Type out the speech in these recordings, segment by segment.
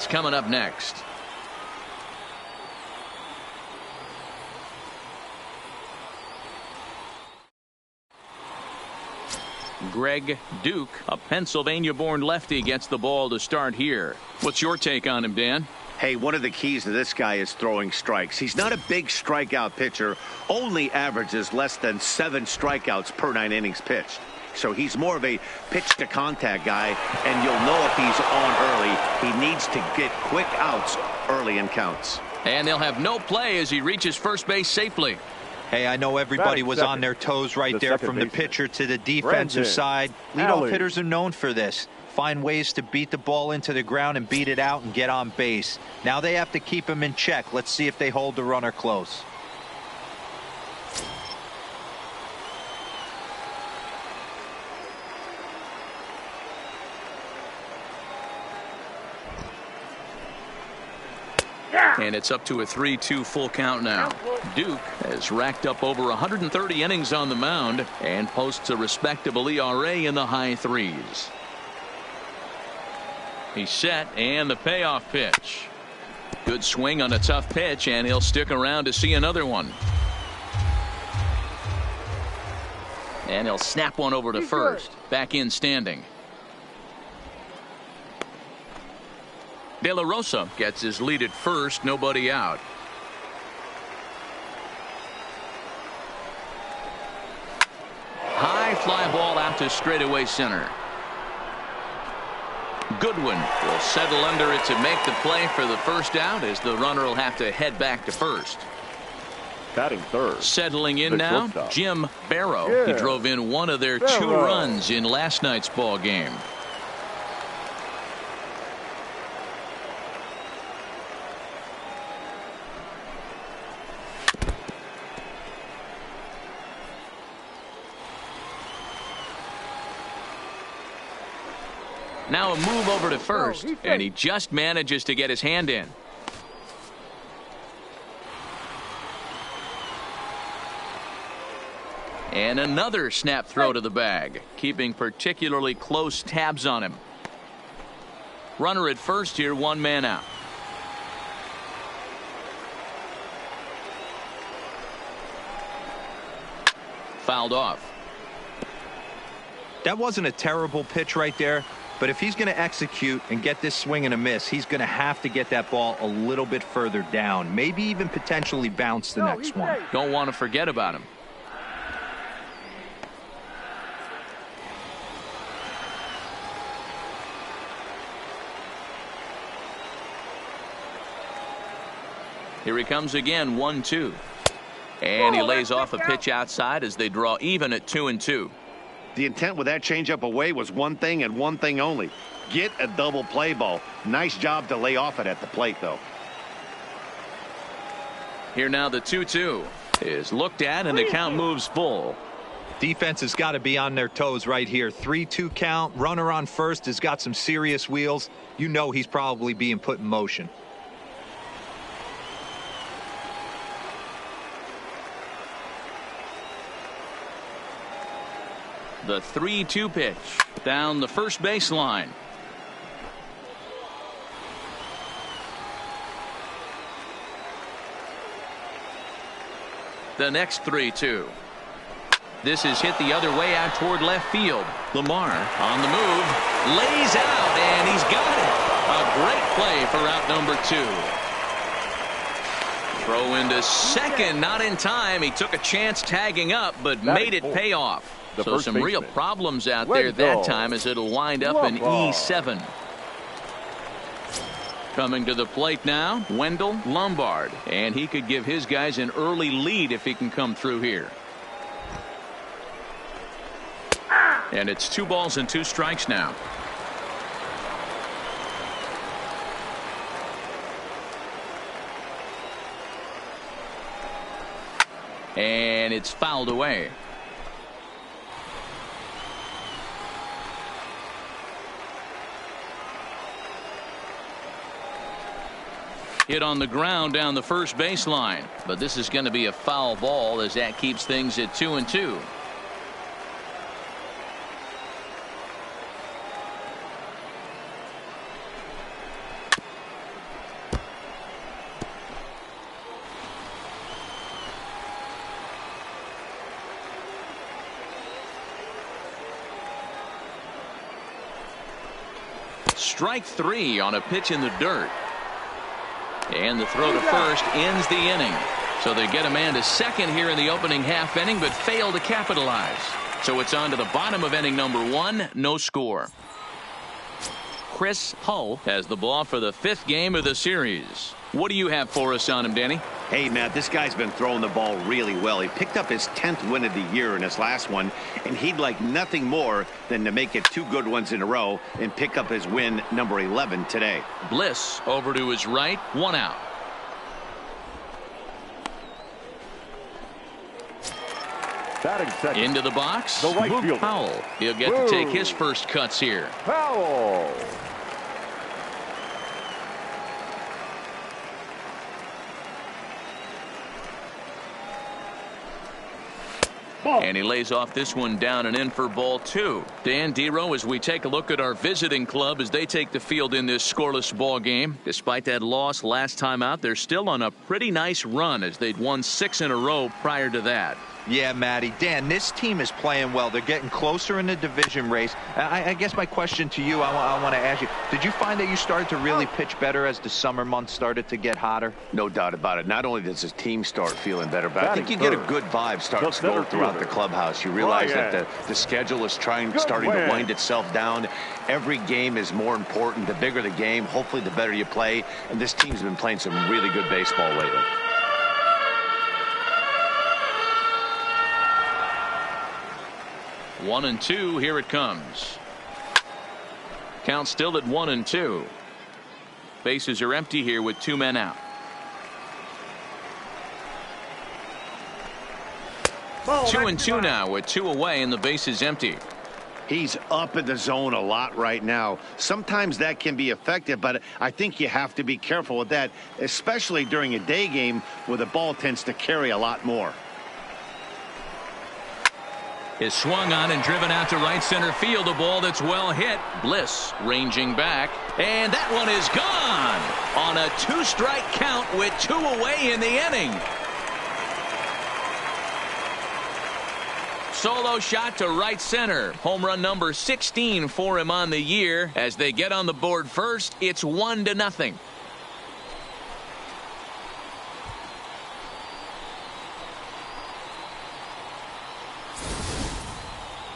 That's coming up next. Greg Duke, a Pennsylvania-born lefty, gets the ball to start here. What's your take on him, Dan? Hey, one of the keys to this guy is throwing strikes. He's not a big strikeout pitcher, only averages less than 7 strikeouts per 9 innings pitched. So he's more of a pitch-to-contact guy, and you'll know if he's on early. He needs to get quick outs early in counts. And they'll have no play as he reaches first base safely. Hey, I know everybody was on their toes right there from the pitcher to the defensive side. Leadoff hitters are known for this. Find ways to beat the ball into the ground and beat it out and get on base. Now they have to keep him in check. Let's see if they hold the runner close. And it's up to a 3-2 full count now. Duke has racked up over 130 innings on the mound and posts a respectable ERA in the high 3s. He's set, and the payoff pitch. Good swing on a tough pitch, and he'll stick around to see another one. And he'll snap one over to first. Back in standing. De La Rosa gets his lead at first, nobody out. High fly ball out to straightaway center. Goodwin will settle under it to make the play for the first out, as the runner will have to head back to first. Batting third. Settling in now, Jim Barrow. He drove in one of their 2 runs in last night's ball game. Now a move over to first, and he just manages to get his hand in. And another snap throw to the bag, keeping particularly close tabs on him. Runner at first here, 1 man out. Fouled off. That wasn't a terrible pitch right there. But if he's going to execute and get this swing and a miss, he's going to have to get that ball a little bit further down. Maybe even potentially bounce the next one. Don't want to forget about him. Here he comes again, 1-2. And he lays off a pitch outside as they draw even at 2-2. The intent with that changeup away was one thing and one thing only. Get a double play ball. Nice job to lay off it at the plate, though. Here now the 2-2 is looked at, and the count moves full. Defense has got to be on their toes right here. 3-2 count. Runner on first has got some serious wheels. You know he's probably being put in motion. The 3-2 pitch down the first baseline. The next 3-2. This is hit the other way out toward left field. Lamar on the move, lays out, and he's got it. A great play for out number 2. Throw into second, not in time. He took a chance tagging up, but made it pay off. So some real problems out there that time, as it'll wind up in E7. Coming to the plate now, Wendell Lombard. And he could give his guys an early lead if he can come through here. And it's 2 balls and 2 strikes now. And it's fouled away. Hit on the ground down the first baseline, but this is going to be a foul ball, as that keeps things at 2-2. Strike 3 on a pitch in the dirt. And the throw to first ends the inning. So they get a man to second here in the opening half inning, but fail to capitalize. So it's on to the bottom of inning number 1. No score. Chris Hull has the ball for the 5th game of the series. What do you have for us on him, Danny? Hey, Matt, this guy's been throwing the ball really well. He picked up his 10th win of the year in his last one, and he'd like nothing more than to make it 2 good ones in a row and pick up his win number 11 today. Bliss over to his right, 1 out. Batting second. Into the box, The right fielder. Powell. He'll get to take his first cuts here. Powell. And he lays off this one down and in for ball 2. Dan Dero, as we take a look at our visiting club as they take the field in this scoreless ball game. Despite that loss last time out, they're still on a pretty nice run as they'd won 6 in a row prior to that. Yeah, Matty. Dan, this team is playing well. They're getting closer in the division race. I guess my question to you, I want to ask you, did you find that you started to really pitch better as the summer months started to get hotter? No doubt about it. Not only does his team start feeling better, but I think you get a good vibe starting to go throughout the clubhouse. You realize that the schedule is starting to wind itself down. Every game is more important. The bigger the game, hopefully the better you play. And this team's been playing some really good baseball lately. One and two, here it comes. Count still at 1-2. Bases are empty here with 2 men out. Ball, 2-2 now with 2 away and the base is empty. He's up in the zone a lot right now. Sometimes that can be effective, but I think you have to be careful with that, especially during a day game where the ball tends to carry a lot more. Is swung on and driven out to right center field. A ball that's well hit. Bliss ranging back. And that one is gone on a 2-strike count with 2 away in the inning. Solo shot to right center. Home run number 16 for him on the year. As they get on the board first, it's 1-0.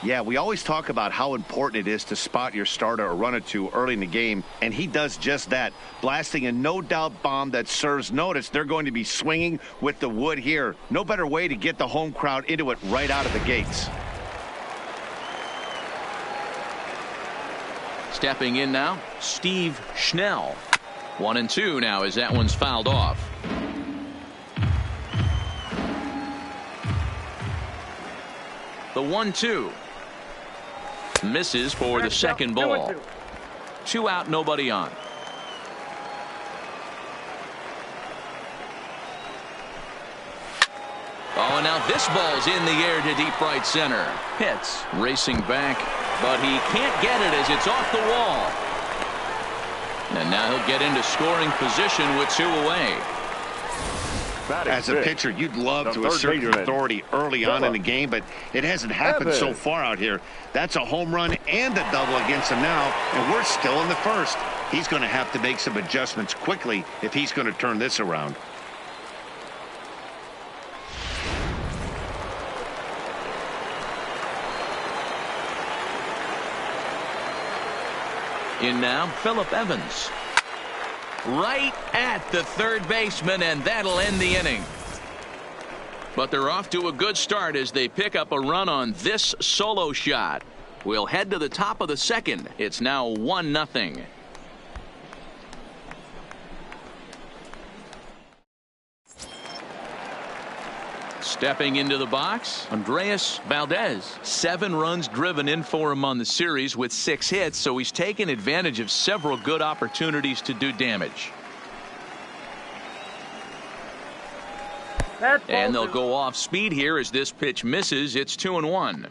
Yeah, we always talk about how important it is to spot your starter or run it to early in the game, and he does just that, blasting a no-doubt bomb that serves notice. They're going to be swinging with the wood here. No better way to get the home crowd into it right out of the gates. Stepping in now, Steve Schnell. 1-2 now as that one's fouled off. The 1-2. Misses for the second ball. 2 out, nobody on. Oh, and now this ball's in the air to deep right center. Hits racing back, but he can't get it as it's off the wall. And now he'll get into scoring position with 2 away. As a pitcher, you'd love to assert your authority early on in the game, but it hasn't happened so far out here. That's a home run and a double against him now, and we're still in the first. He's going to have to make some adjustments quickly if he's going to turn this around. In now, Phillip Evans. Right at the third baseman, and that'll end the inning. But they're off to a good start as they pick up a run on this solo shot. We'll head to the top of the second. It's now 1-0. Stepping into the box, Andreas Valdez. 7 runs driven in for him on the series with 6 hits, so he's taken advantage of several good opportunities to do damage. And they'll go off speed here as this pitch misses. It's 2-1.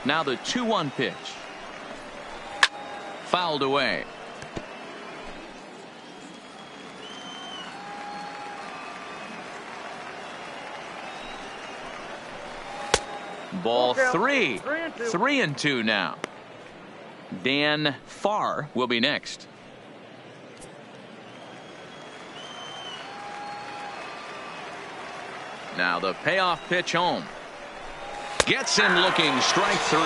Now the 2-1 pitch. Fouled away. Ball 3. 3-2 now. Dan Farr will be next. Now the payoff pitch home. Gets him looking. Strike 3.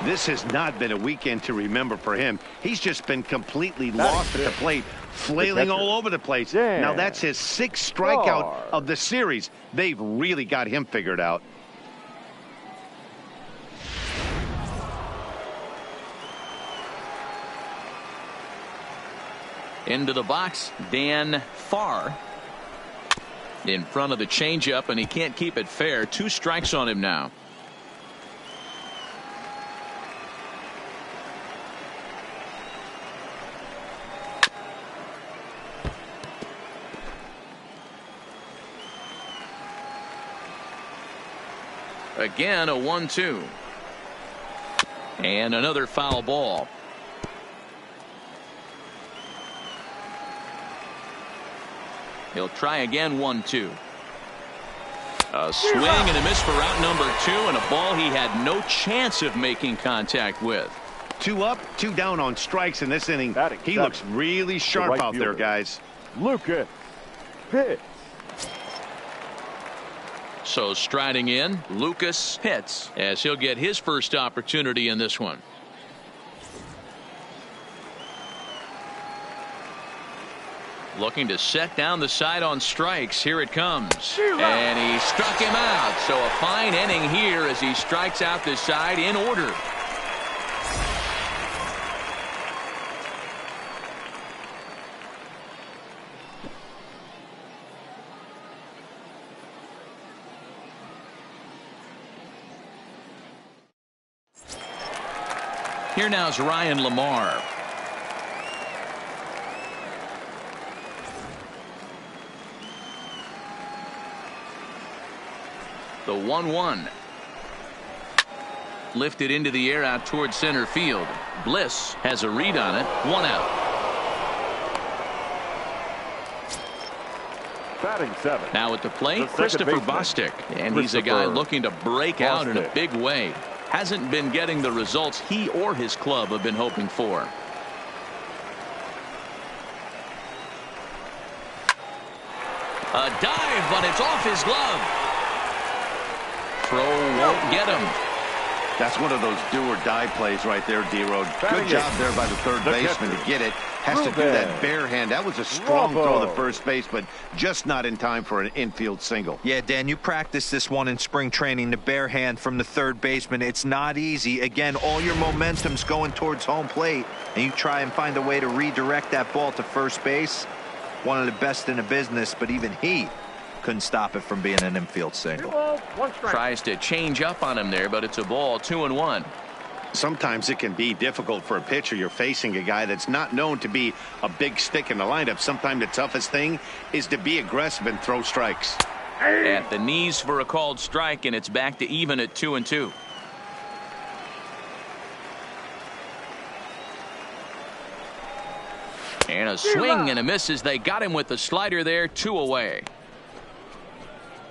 This has not been a weekend to remember for him. He's just been completely lost at the plate, flailing all over the place. Now that's his 6th strikeout of the series. They've really got him figured out. Into the box, Dan Farr. In front of the changeup, and he can't keep it fair. 2 strikes on him now. Again, a 1-2. And another foul ball. He'll try again. 1-2. A swing and a miss for out number 2, and a ball he had no chance of making contact with. 2 up, 2 down on strikes in this inning. He looks really sharp out there, guys. Lucas Pitts. So striding in, Lucas Pitts, as he'll get his first opportunity in this one. Looking to set down the side on strikes. Here it comes. And he struck him out. So a fine inning here as he strikes out the side in order. Here now is Ryan Lamar. The 1-1. Lifted into the air out towards center field. Bliss has a read on it. 1 out. Batting 7. Now at the plate, Christopher Bostic. And he's a guy looking to break out in a big way. Hasn't been getting the results he or his club have been hoping for. A dive, but it's off his glove. Throw won't get him. That's one of those do-or-die plays right there, D-Road. Good job there by the third baseman to get it. Has to do that bare hand. That was a strong throw to first base, but just not in time for an infield single. Yeah, Dan, you practiced this one in spring training, the bare hand from the third baseman. It's not easy. Again, all your momentum's going towards home plate, and you try and find a way to redirect that ball to first base. One of the best in the business, but even he couldn't stop it from being an infield single. Tries to change up on him there, but it's a ball. 2-1. Sometimes it can be difficult for a pitcher. You're facing a guy that's not known to be a big stick in the lineup. Sometimes the toughest thing is to be aggressive and throw strikes. At the knees for a called strike, and it's back to even at 2-2. And a swing and a miss as they got him with the slider there. 2 away.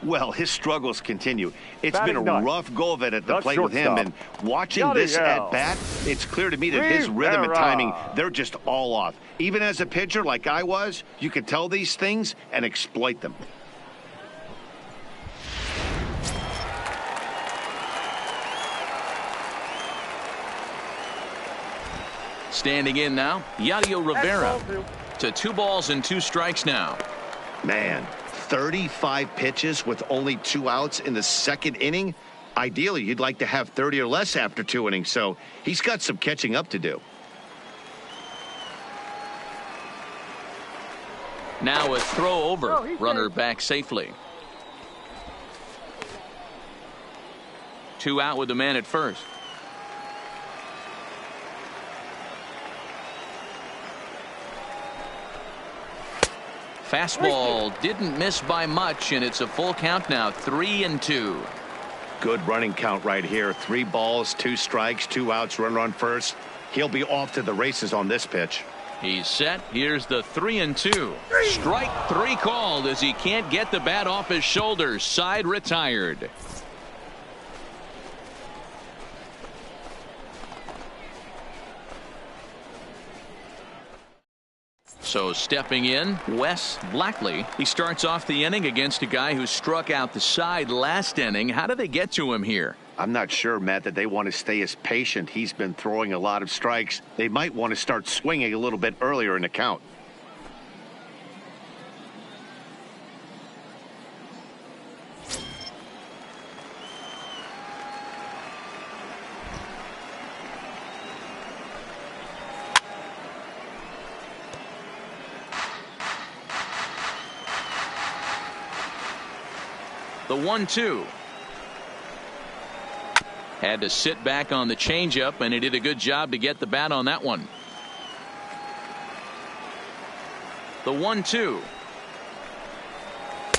Well, his struggles continue. It's been a rough go of it at the plate with him, and watching this at bat, it's clear to me that his rhythm and timing, they're just all off. Even as a pitcher like I was, you can tell these things and exploit them. Standing in now, Yadier Rivera to 2 balls and 2 strikes now. Man, 35 pitches with only 2 outs in the second inning. Ideally, you'd like to have 30 or less after 2 innings, so he's got some catching up to do. Now a throw over. Runner back safely. 2 out with the man at first. Fastball didn't miss by much, and it's a full count now. 3-2. Good running count right here. 3 balls, 2 strikes, 2 outs, runner on first. He'll be off to the races on this pitch. He's set. Here's the 3-2. Strike 3 called as he can't get the bat off his shoulders. Side retired. So stepping in, Wes Blackley. He starts off the inning against a guy who struck out the side last inning. How do they get to him here? I'm not sure, Matt, that they want to stay as patient. He's been throwing a lot of strikes. They might want to start swinging a little bit earlier in the count. The 1-2. Had to sit back on the changeup, and he did a good job to get the bat on that one. The 1-2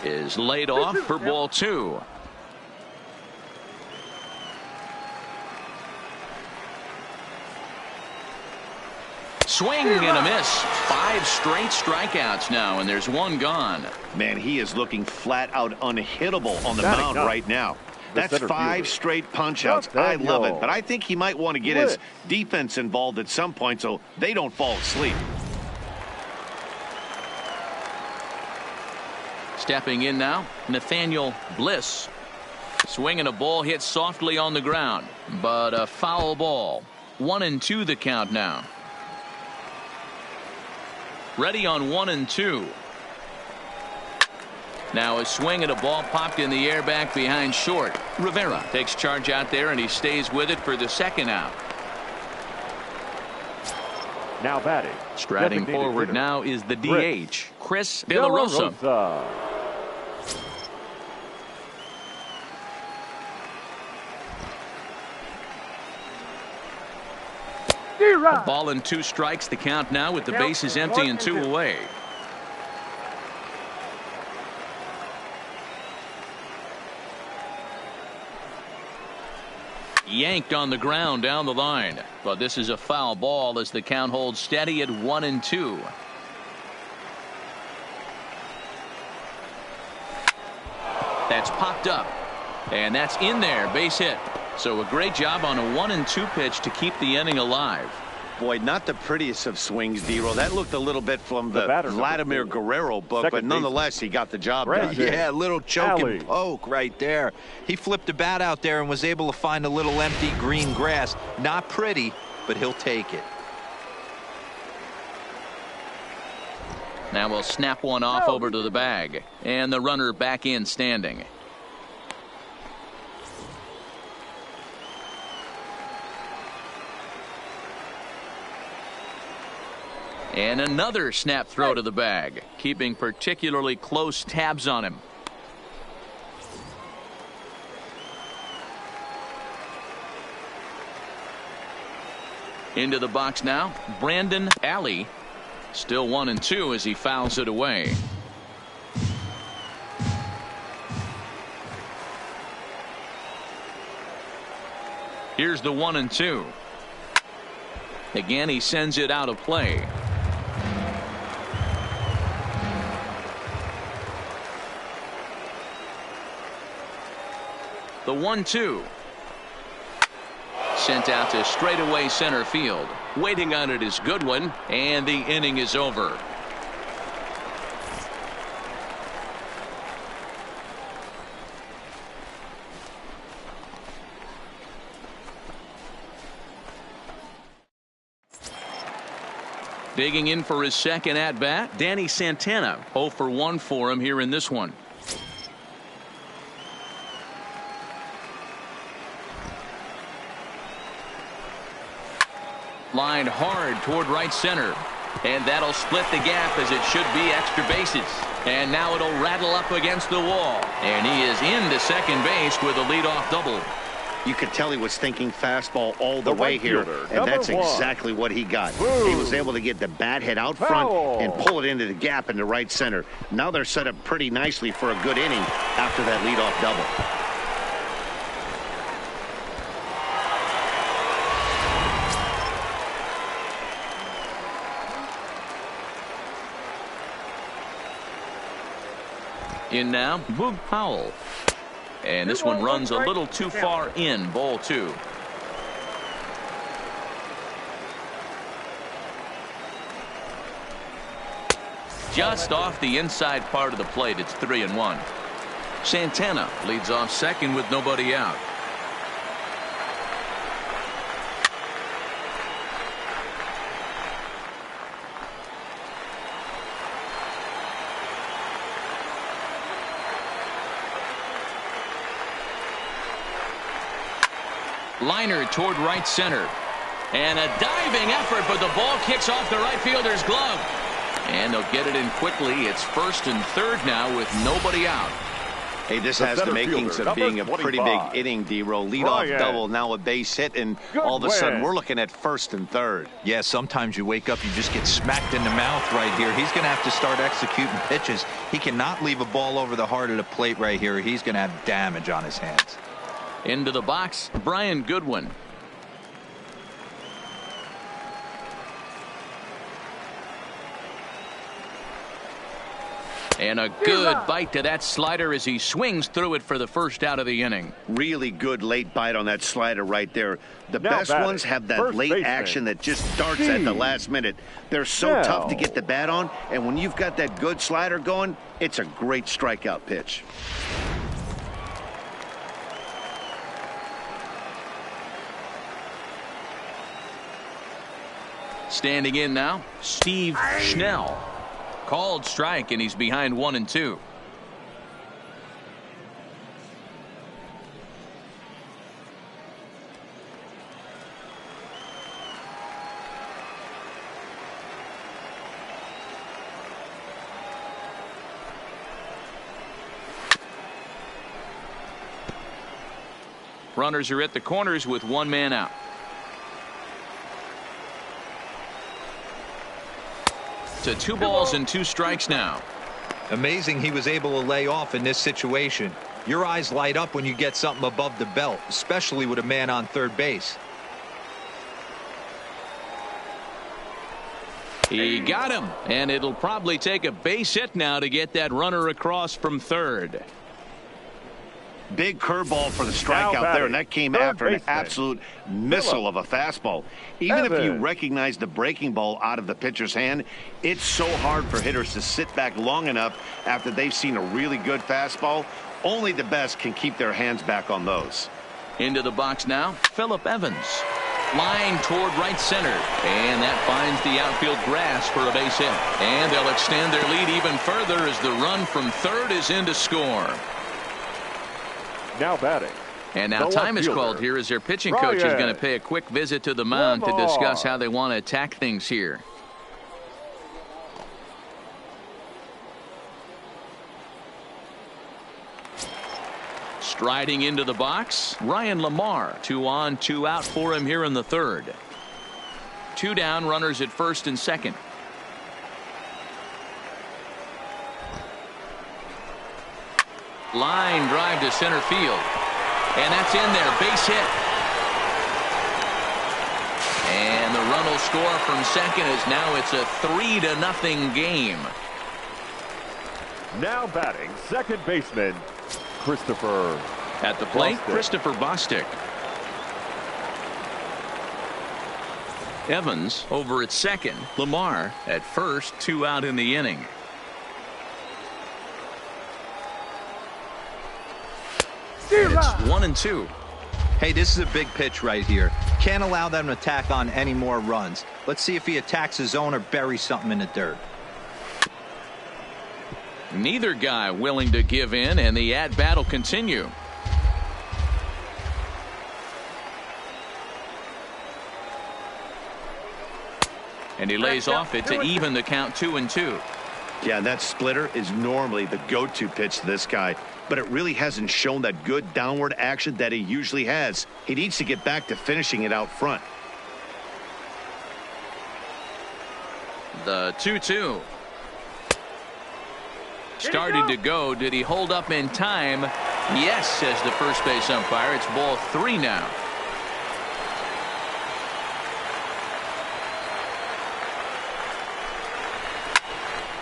is laid off for ball 2. Swing and a miss. 5 straight strikeouts now, and there's 1 gone. Man, he is looking flat out unhittable on the mound right now. That's 5 straight punch-outs. I love it, but I think he might want to get his defense involved at some point so they don't fall asleep. Stepping in now, Nathaniel Bliss. Swinging a ball hit softly on the ground, but a foul ball. 1-2 the count now. Ready on 1-2. Now a swing and a ball popped in the air back behind short. Rivera takes charge out there, and he stays with it for the second out. Now batting. Striding forward now is the DH, Chris De La Rosa. A ball and 2 strikes, the count now with the bases empty and 2 away. Yanked on the ground down the line, but this is a foul ball as the count holds steady at 1-2. That's popped up, and that's in there, base hit. So a great job on a 1-2 pitch to keep the inning alive. Boy, not the prettiest of swings, D-Roll. That looked a little bit from the Vladimir Guerrero book, but nonetheless, he got the job done. Yeah, a little choke and poke right there. He flipped the bat out there and was able to find a little empty green grass. Not pretty, but he'll take it. Now we'll snap one off over to the bag, and the runner back in standing. And another snap throw to the bag, keeping particularly close tabs on him. Into the box now, Brandon Alley. Still 1-2 as he fouls it away. Here's the 1-2. Again, he sends it out of play. The 1-2. Sent out to straightaway center field. Waiting on it is Goodwin, and the inning is over. Digging in for his second at-bat, Danny Santana. 0 for 1 for him here in this one. Lined hard toward right center, and that'll split the gap as it should be extra bases. And now it'll rattle up against the wall, and he is into second base with a leadoff double. You could tell he was thinking fastball all the way here, and that's exactly what he got. He was able to get the bat head out front and pull it into the gap into right center. Now they're set up pretty nicely for a good inning after that leadoff double. In now, Boog Powell. And this one runs a little too far in, ball 2. Just off the inside part of the plate, it's 3-1. Santana leads off second with nobody out. Liner toward right center. And a diving effort, but the ball kicks off the right fielder's glove. And they'll get it in quickly. It's first and third now with nobody out. Hey, this has the makings of being a pretty big inning, D-Roll. Leadoff double, now a base hit, and all of a sudden we're looking at first and third. Yeah, sometimes you wake up, you just get smacked in the mouth right here. He's going to have to start executing pitches. He cannot leave a ball over the heart of the plate right here. He's going to have damage on his hands. Into the box, Brian Goodwin. And a good bite to that slider as he swings through it for the first out of the inning. Really good late bite on that slider right there. The best ones have that late action that just starts at the last minute. They're so tough to get the bat on, and when you've got that good slider going, it's a great strikeout pitch. Standing in now, Steve Schnell. Called strike, and he's behind 1-2. Runners are at the corners with one man out. To 2 balls and 2 strikes now. Amazing he was able to lay off in this situation. Your eyes light up when you get something above the belt, especially with a man on third base. He got him, and it'll probably take a base hit now to get that runner across from third. Big curveball for the strikeout there, and that came after an absolute missile of a fastball. Even if you recognize the breaking ball out of the pitcher's hand, it's so hard for hitters to sit back long enough after they've seen a really good fastball. Only the best can keep their hands back on those. Into the box now, Phillip Evans. Line toward right center, and that finds the outfield grass for a base hit. And they'll extend their lead even further as the run from third is in to score. Now batting. And now time is called here as their pitching coach is going to pay a quick visit to the mound to discuss how they want to attack things here. Striding into the box, Ryan Lamar. 2 on, 2 out for him here in the third. 2 down, runners at first and second. Line drive to center field. And that's in there. Base hit. And the run will score from second as now it's a 3-0 game. Now batting, second baseman, Christopher. At the plate, Bostic. Christopher Bostic. Evans over at second. Lamar at first. 2 out in the inning. It's 1-2. Hey, this is a big pitch right here. Can't allow them to tack on any more runs. Let's see if he attacks his zone or buries something in the dirt. Neither guy willing to give in, and the at-bat will continue. And he lays off it to even the count 2-2. Yeah, that splitter is normally the go-to pitch to this guy, but it really hasn't shown that good downward action that he usually has. He needs to get back to finishing it out front. The 2-2. Started to go. Did he hold up in time? Yes, says the first base umpire. It's ball 3 now.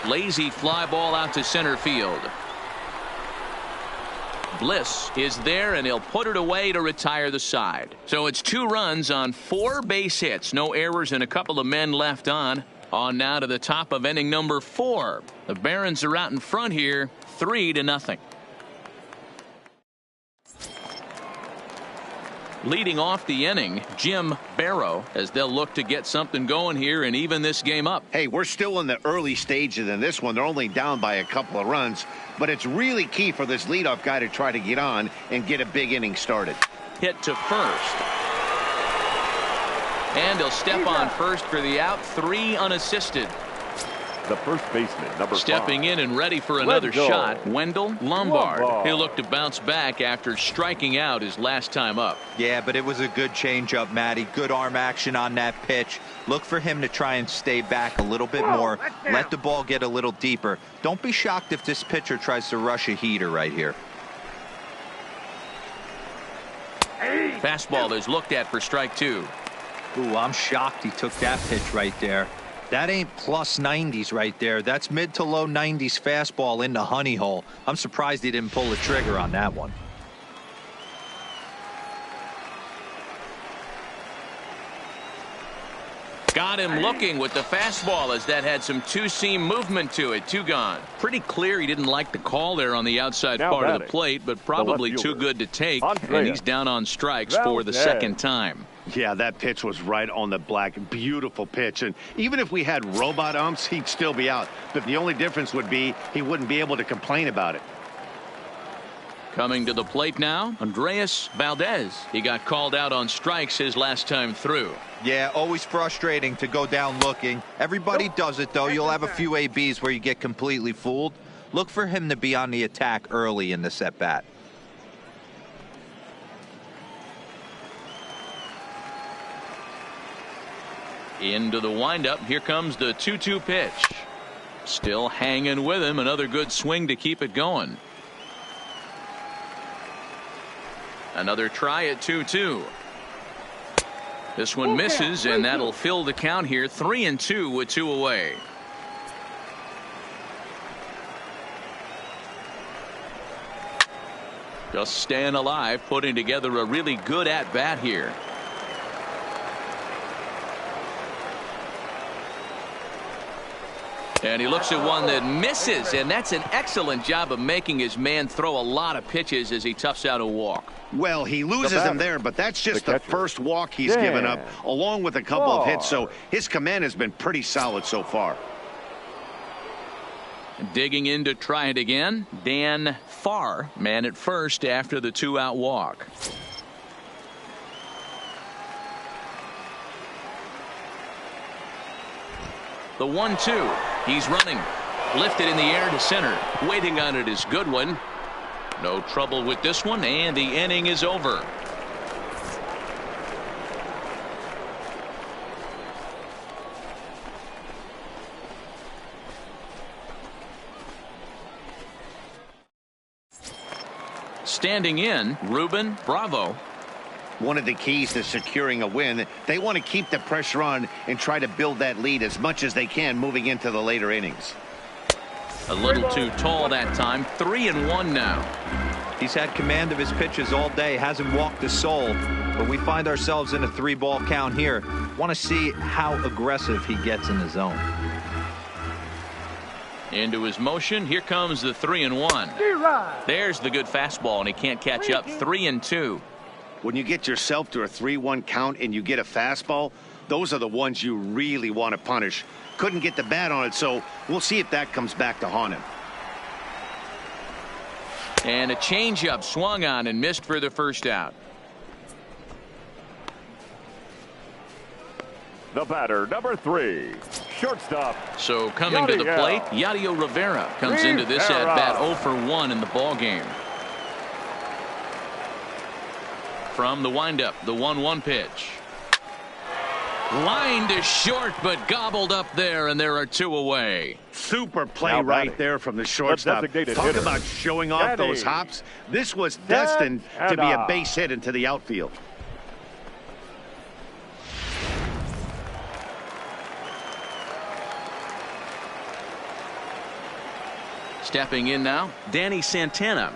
Lazy fly ball out to center field. Bliss is there, and he'll put it away to retire the side. So it's 2 runs on 4 base hits. No errors and a couple of men left on. On now to the top of inning number 4. The Barons are out in front here, 3-0. Leading off the inning, Jim Barrow, as they'll look to get something going here and even this game up. Hey, we're still in the early stages in this one. They're only down by a couple of runs, but it's really key for this leadoff guy to try to get on and get a big inning started. Hit to first. And he'll step on first for the out, 3 unassisted. The first baseman, number 5. Stepping in and ready for another shot, Wendell Lombard. He'll look to bounce back after striking out his last time up. Yeah, but it was a good changeup, Matty. Good arm action on that pitch. Look for him to try and stay back a little bit more. Let the ball get a little deeper. Don't be shocked if this pitcher tries to rush a heater right here. Fastball is looked at for strike 2. Ooh, I'm shocked he took that pitch right there. That ain't plus 90s right there. That's mid to low 90s fastball in the honey hole. I'm surprised he didn't pull the trigger on that one. Got him looking with the fastball as that had some two-seam movement to it. 2 gone. Pretty clear he didn't like the call there on the outside part of the plate, but probably too good to take. And he's down on strikes for the second time. Yeah, that pitch was right on the black. Beautiful pitch. And even if we had robot umps, he'd still be out. But the only difference would be he wouldn't be able to complain about it. Coming to the plate now, Andreas Valdez. He got called out on strikes his last time through. Yeah, always frustrating to go down looking. Everybody does it, though. You'll have a few ABs where you get completely fooled. Look for him to be on the attack early in this at-bat. Into the windup. Here comes the 2-2 pitch. Still hanging with him. Another good swing to keep it going. Another try at 2-2. This one misses, and that'll fill the count here. 3-2 with 2 away. Just staying alive, putting together a really good at-bat here. And he looks at one that misses, and that's an excellent job of making his man throw a lot of pitches as he toughs out a walk. Well, he loses him there, but that's just the first walk he's given up, along with a couple of hits, so his command has been pretty solid so far. Digging in to try it again, Dan Farr, man at first after the 2-out walk. The 1-2. He's running. Lifted in the air to center. Waiting on it is Goodwin. No trouble with this one, and the inning is over. Standing in, Ruben Bravo. One of the keys to securing a win, they want to keep the pressure on and try to build that lead as much as they can moving into the later innings. A little too tall that time. 3-1 now. He's had command of his pitches all day, hasn't walked a soul, but we find ourselves in a 3-ball count here. Want to see how aggressive he gets in the zone. Into his motion. Here comes the 3-1. There's the good fastball, and he can't catch up. 3-2. When you get yourself to a 3-1 count and you get a fastball, those are the ones you really want to punish. Couldn't get the bat on it, so we'll see if that comes back to haunt him. And a changeup swung on and missed for the first out. The batter, number 3, shortstop. So coming to the plate, Yadier Rivera comes into this at bat 0 for 1 in the ball game. From the windup, the 1-1 pitch. Line to short, but gobbled up there, and there are 2 away. Super play right there from the shortstop. Talk about showing off those hops. This was destined to be a base hit into the outfield. Stepping in now, Danny Santana.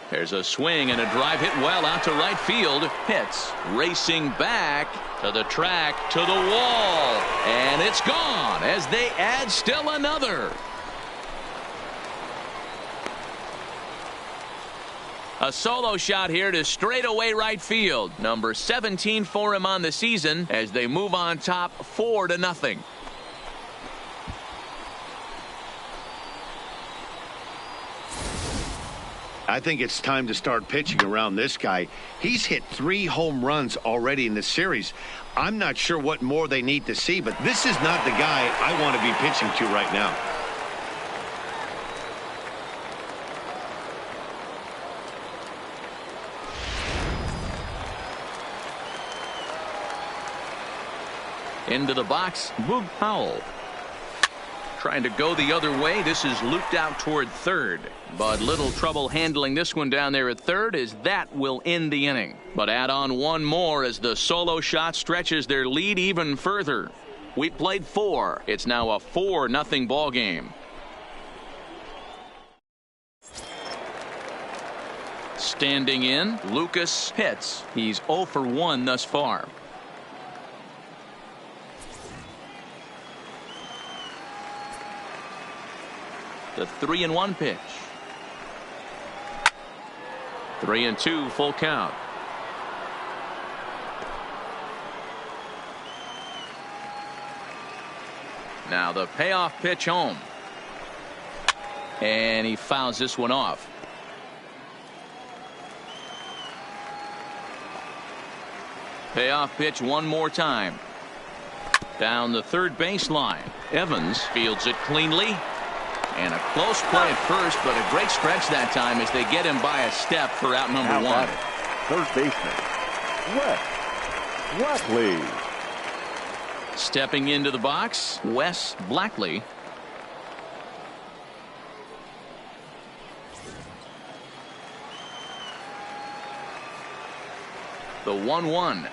There's a swing and a drive hit well out to right field. Pitts racing back to the track, to the wall, and it's gone as they add still another. A solo shot here to straightaway right field. Number 17 for him on the season as they move on top 4-0. I think it's time to start pitching around this guy. He's hit 3 home runs already in the series. I'm not sure what more they need to see, but this is not the guy I want to be pitching to right now. Into the box, Boog Powell. Trying to go the other way. This is looped out toward third. But little trouble handling this one down there at third, as that will end the inning. But add on one more as the solo shot stretches their lead even further. We played 4. It's now a 4-0 ball game. Standing in, Lucas Pitts. He's 0 for 1 thus far. The 3-1 pitch. 3-2 full count. Now the payoff pitch home. And he fouls this one off. Payoff pitch one more time. Down the third baseline. Evans fields it cleanly. And a close play at first, but a great stretch that time as they get him by a step for out number 1. Third baseman, Wes Blackley. Stepping into the box, Wes Blackley. The 1-1.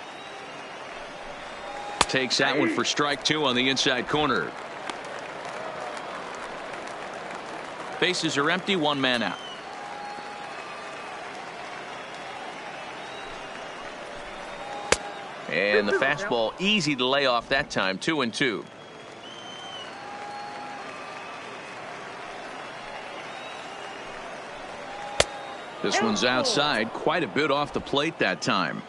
Takes that one for strike 2 on the inside corner. Bases are empty, 1 man out. And the fastball easy to lay off that time, 2-2. This one's outside, quite a bit off the plate that time.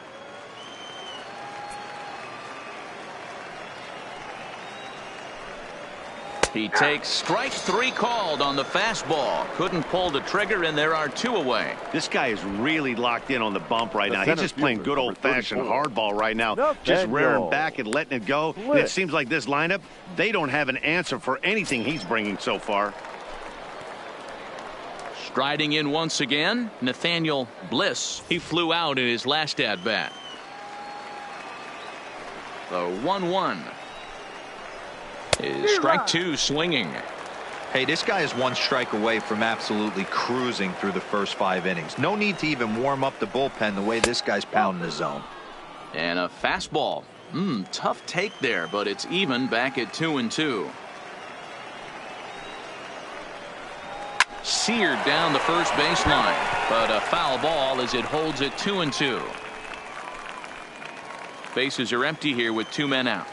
He takes strike 3 called on the fastball. Couldn't pull the trigger, and there are 2 away. This guy is really locked in on the bump right now. He's just playing good old-fashioned hardball right now. Just rearing back and letting it go. And it seems like this lineup, they don't have an answer for anything he's bringing so far. Striding in once again, Nathaniel Bliss. He flew out in his last at-bat. The 1-1. Is strike 2 swinging. Hey, this guy is 1 strike away from absolutely cruising through the first 5 innings. No need to even warm up the bullpen the way this guy's pounding the zone. And a fastball. Tough take there, but it's even back at 2-2. Seared down the first baseline, but a foul ball as it holds it 2-2. Bases are empty here with 2 men out.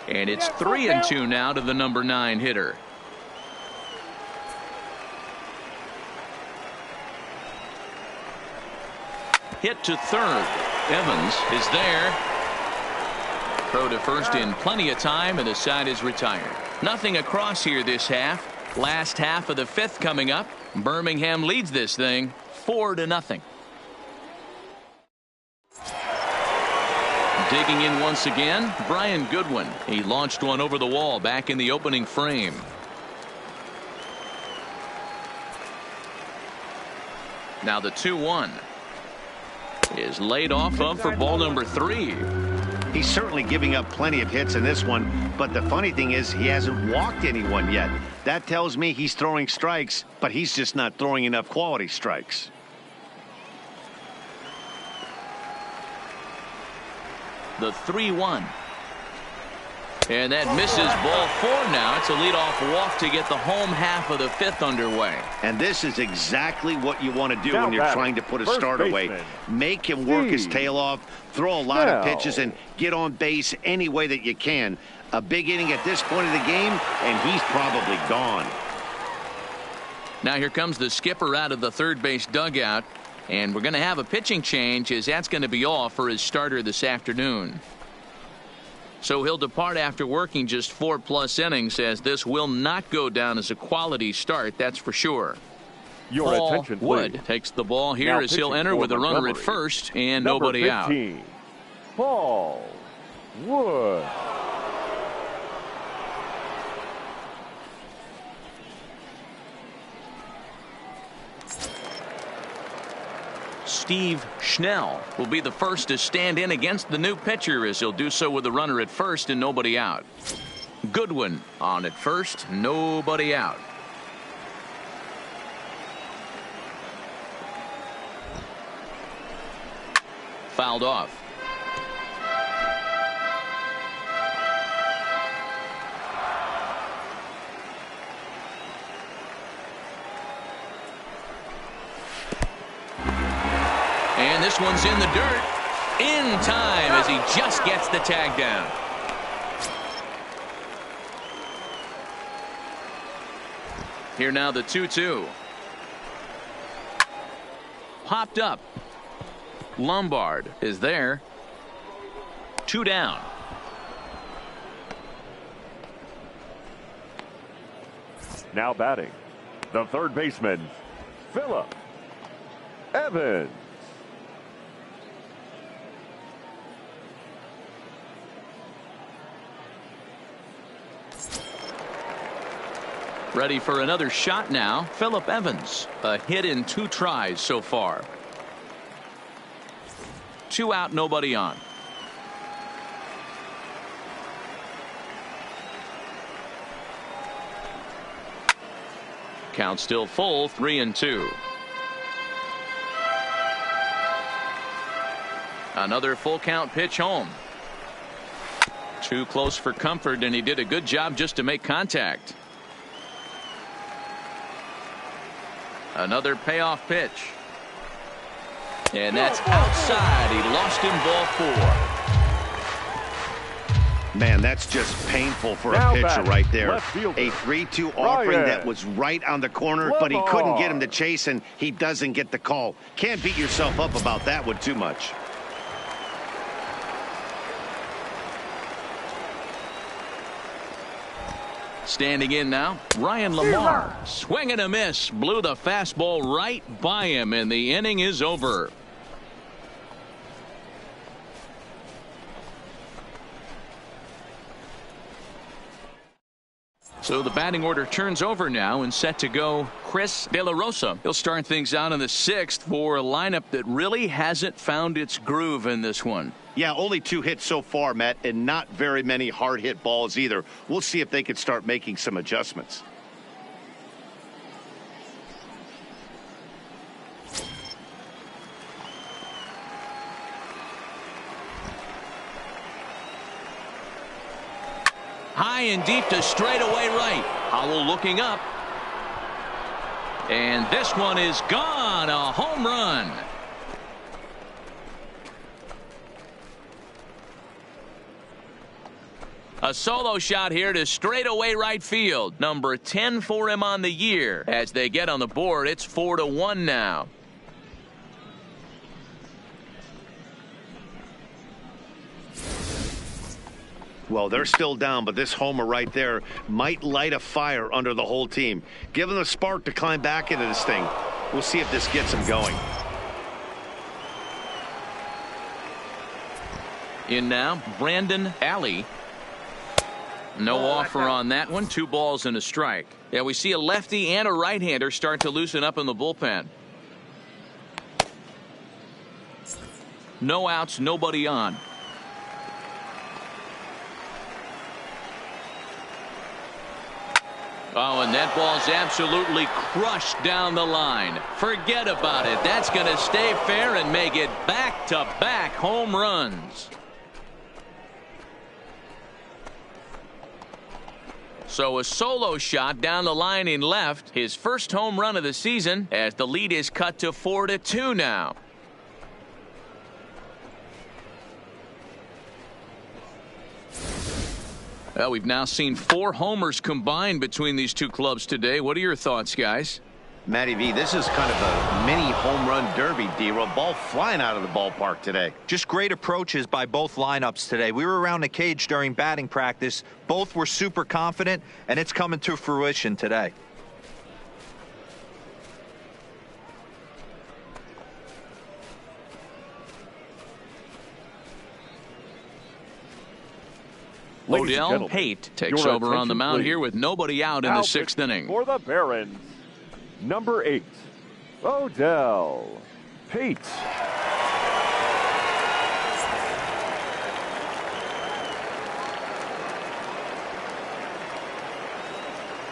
And it's 3-2 now to the number 9 hitter. Hit to third. Evans is there. Throw to first in plenty of time, and the side is retired. Nothing across here this half. Last half of the 5th coming up. Birmingham leads this thing 4-0. Digging in once again, Brian Goodwin. He launched one over the wall back in the opening frame. Now the 2-1 is laid off of for ball number 3. He's certainly giving up plenty of hits in this one, but the funny thing is he hasn't walked anyone yet. That tells me he's throwing strikes, but he's just not throwing enough quality strikes. The 3-1. And that misses ball 4 now. It's a leadoff walk to get the home half of the 5th underway. And this is exactly what you want to do when you're trying to put a start away. Make him work his tail off, throw a lot of pitches, and get on base any way that you can. A big inning at this point of the game, and he's probably gone. Now here comes the skipper out of the third base dugout. And we're going to have a pitching change, as that's going to be all for his starter this afternoon. So he'll depart after working just 4+ innings, as this will not go down as a quality start, that's for sure. Your Paul attention, Wood please. takes the ball here Now as he'll pitching enter for with a runner at Montgomery. first and Number nobody 15, out. Paul Wood. Steve Schnell will be the first to stand in against the new pitcher, as he'll do so with a runner at first and nobody out. Goodwin on at first, nobody out. Fouled off. And this one's in the dirt in time as he just gets the tag down. Here now the 2-2. Popped up. Lombard is there. 2 down. Now batting, the third baseman, Phillip Evans. Ready for another shot now. Phillip Evans, a hit in 2 tries so far. 2 out, nobody on. Count still full, 3-2. Another full count pitch home. Too close for comfort, and he did a good job just to make contact. Another payoff pitch. And that's outside. He lost him, ball 4. Man, that's just painful for Now a pitcher batting, right there. left fielder, A 3-2 offering Ryan. that was right on the corner, but he couldn't get him to chase, and he doesn't get the call. Can't beat yourself up about that one too much. Standing in now, Ryan Lamar. Swing and a miss. Blew the fastball right by him, and the inning is over. So the batting order turns over now, and set to go Chris De La Rosa. He'll start things out in the 6th for a lineup that really hasn't found its groove in this one. Yeah, only 2 hits so far, Matt, and not very many hard hit balls either. We'll see if they can start making some adjustments. High and deep to straightaway right. Howell looking up. And this one is gone. A home run. A solo shot here to straightaway right field. Number 10 for him on the year. As they get on the board, it's 4-1 now. Well, they're still down, but this homer right there might light a fire under the whole team. Give them a spark to climb back into this thing. We'll see if this gets them going. In now, Brandon Alley. No offer on that one. 2 balls and a strike. Yeah, we see a lefty and a right-hander start to loosen up in the bullpen. No outs, nobody on. Oh, and that ball's absolutely crushed down the line. Forget about it. That's going to stay fair and make it back-to-back home runs. So a solo shot down the line in left. His first home run of the season as the lead is cut to 4-2 now. Well, we've now seen 4 homers combined between these two clubs today. What are your thoughts, guys? Matty V, this is kind of a mini home run derby, D-Roll. Ball flying out of the ballpark today. Just great approaches by both lineups today. We were around the cage during batting practice. Both were super confident, and it's coming to fruition today. Odell Haight takes over on the mound here with nobody out in the 6th inning. For the Barons, number 8, Odell Haight.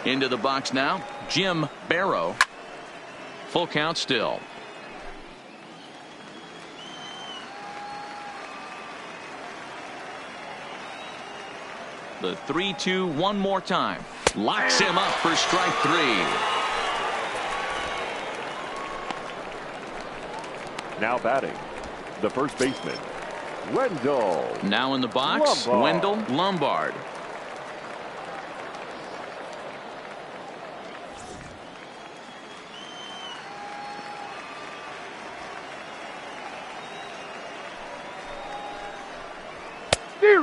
Into the box now, Jim Barrow. Full count still. The 3-2 one more time. Locks him up for strike 3. Now batting, the first baseman, Wendell. Now in the box, Lombard. Wendell Lombard.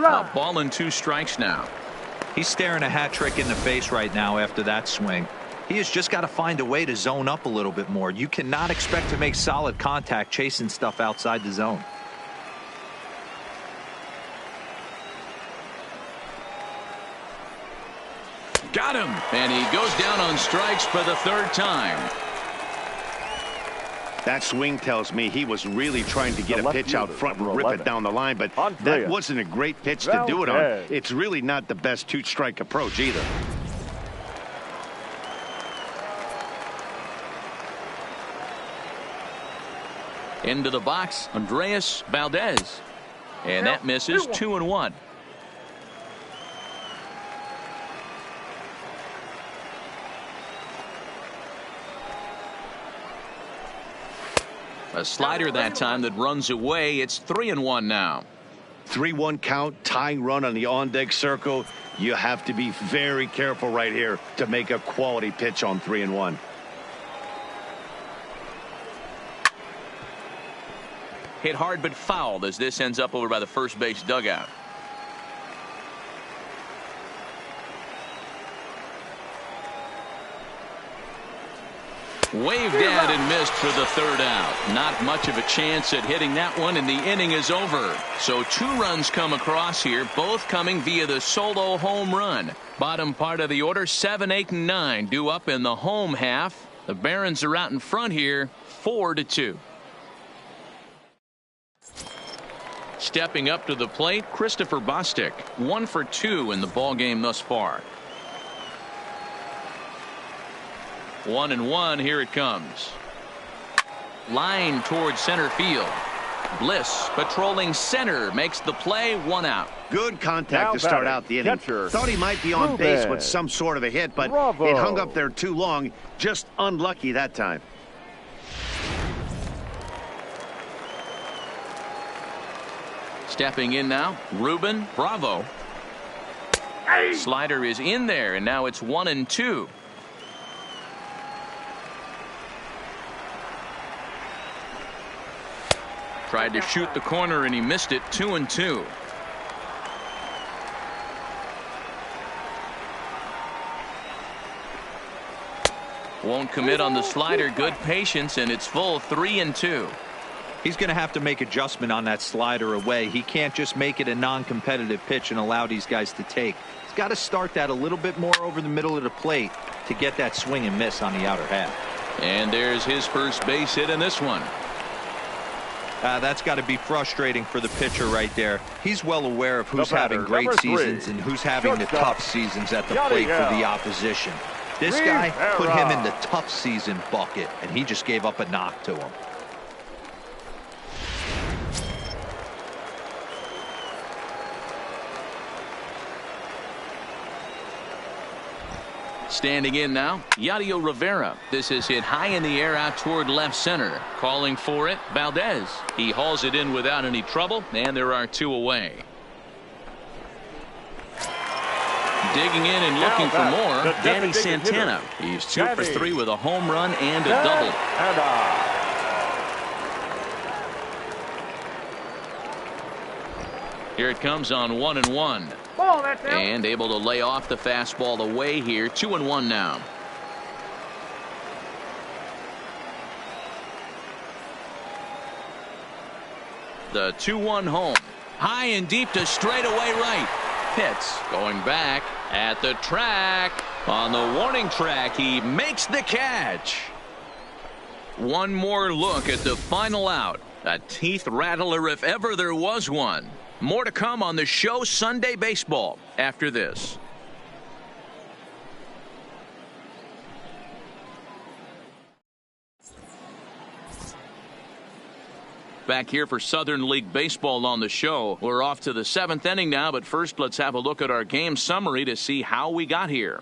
A ball and 2 strikes now. He's staring a hat trick in the face right now after that swing. He has just got to find a way to zone up a little bit more. You cannot expect to make solid contact chasing stuff outside the zone. Got him, and he goes down on strikes for the 3rd time. That swing tells me he was really trying to get a pitch out front and rip it down the line, but that wasn't a great pitch to do it on. It's really not the best 2-strike approach either. Into the box, Andreas Valdez. And that misses. 2-1. A slider that time that runs away. It's 3-1 now. 3-1 count, tying run on the on-deck circle. You have to be very careful right here to make a quality pitch on 3-1. Hit hard but fouled as this ends up over by the first base dugout. Waved at and missed for the 3rd out. Not much of a chance at hitting that one, and the inning is over. So 2 runs come across here, both coming via the solo home run. Bottom part of the order, 7, 8, and 9 due up in the home half. The Barons are out in front here, 4-2. Stepping up to the plate, Christopher Bostic, 1 for 2 in the ball game thus far. 1-1, here it comes. Line towards center field. Bliss patrolling center makes the play, 1 out. Good contact to start out the inning. Thought he might be on base with some sort of a hit, but it hung up there too long. Just unlucky that time. Stepping in now, Ruben Bravo. Slider is in there, and now it's 1-2. Tried to shoot the corner and he missed it. 2-2. Won't commit on the slider. Good patience, and it's full. 3-2. He's going to have to make adjustment on that slider away. He can't just make it a non-competitive pitch and allow these guys to take. He's got to start that a little bit more over the middle of the plate to get that swing and miss on the outer half. And there's his first base hit in this one. That's got to be frustrating for the pitcher right there. He's well aware of who's having great seasons and who's having the tough seasons at the plate for the opposition. This guy put him in the tough season bucket, and he just gave up a knock to him. Standing in now, Yadier Rivera. This is hit high in the air out toward left center. Calling for it, Valdez. He hauls it in without any trouble, and there are 2 away. Digging in and looking for more, Danny Santana. He's 2 for 3 with a home run and a double. Here it comes on 1-1. And able to lay off the fastball away here. 2-1 now. The 2-1 home. High and deep to straightaway right. Pitts going back at the track. On the warning track, he makes the catch. One more look at the final out. A teeth rattler if ever there was one. More to come on the show Sunday Baseball after this. Back here for Southern League Baseball on the show. We're off to the 7th inning now, but first let's have a look at our game summary to see how we got here.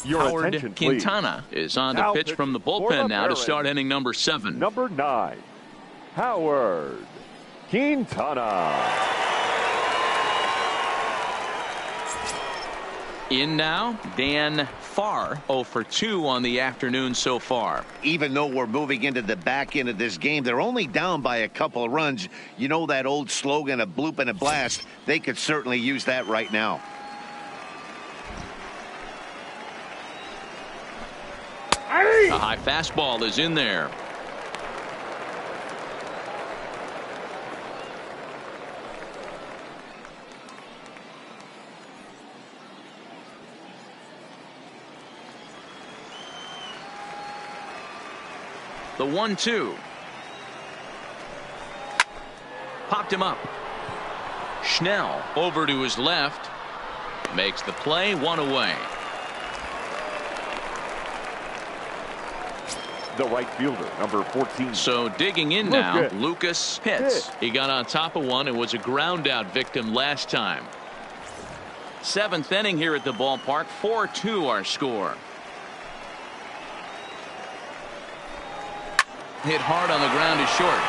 Howard Quintana is on to pitch from the bullpen now to start inning number 7. Number 9, Howard Quintana. In now, Dan Farr, 0 for 2 on the afternoon so far. Even though we're moving into the back end of this game, they're only down by a couple of runs. You know that old slogan, a bloop and a blast. They could certainly use that right now. A high fastball is in there. The 1-2. Popped him up. Schnell over to his left. Makes the play, 1 away. The right fielder, number 14. So digging in now, Lucas Pitts. He got on top of one and was a ground out victim last time. 7th inning here at the ballpark. 4-2 our score. Hit hard on the ground is short.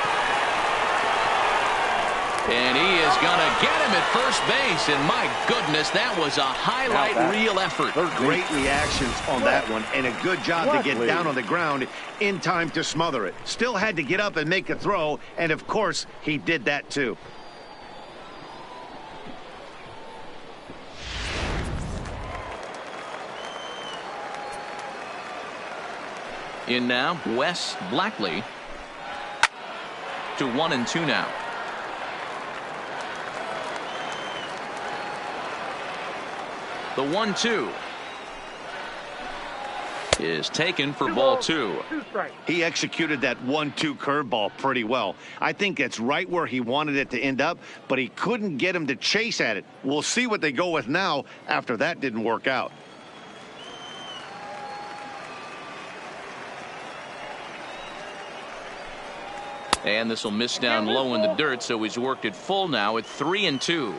And he is going to get him at first base. And my goodness, that was a highlight reel effort. Great reactions on that one. And a good job to get down on the ground in time to smother it. Still had to get up and make a throw. And, of course, he did that, too. In now, Wes Blackley. To 1-2 now. The 1-2 is taken for ball 2. He executed that 1-2 curveball pretty well. I think it's right where he wanted it to end up, but he couldn't get him to chase at it. We'll see what they go with now after that didn't work out. And this will miss down low in the dirt, so he's worked it full now at 3-2.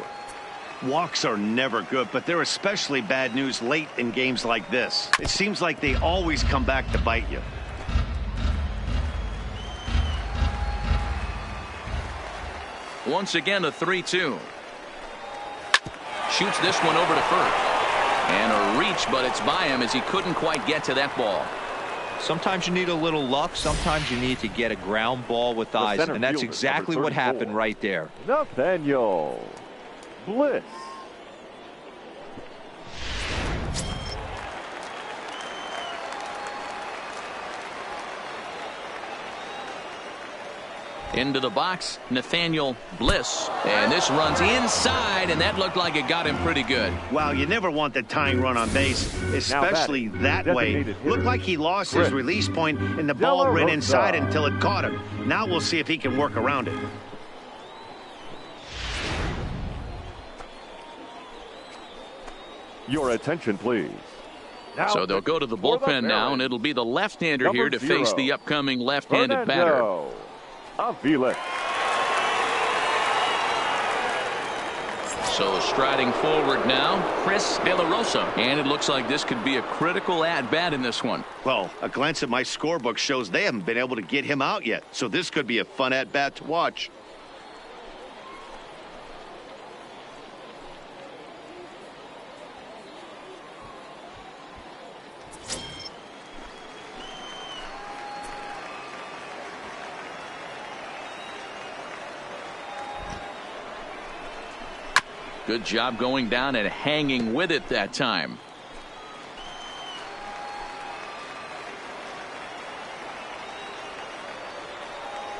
Walks are never good, but they're especially bad news late in games like this. It seems like they always come back to bite you. Once again, a 3-2. Shoots this one over to first. And a reach, but it's by him as he couldn't quite get to that ball. Sometimes you need a little luck. Sometimes you need to get a ground ball with eyes. And that's exactly what happened right there. Nathaniel Bliss. Into the box, Nathaniel Bliss. And this runs inside, and that looked like it got him pretty good. Wow, you never want the tying run on base, especially that way. Looked like he lost his release point, and the ball ran inside until it caught him. Now we'll see if he can work around it. Your attention, please. So they'll go to the bullpen now, and it'll be the left-hander here to face the upcoming left-handed batter. So striding forward now, Chris De La Rosa. And it looks like this could be a critical at-bat in this one. Well, a glance at my scorebook shows they haven't been able to get him out yet. So this could be a fun at-bat to watch. Good job going down and hanging with it that time.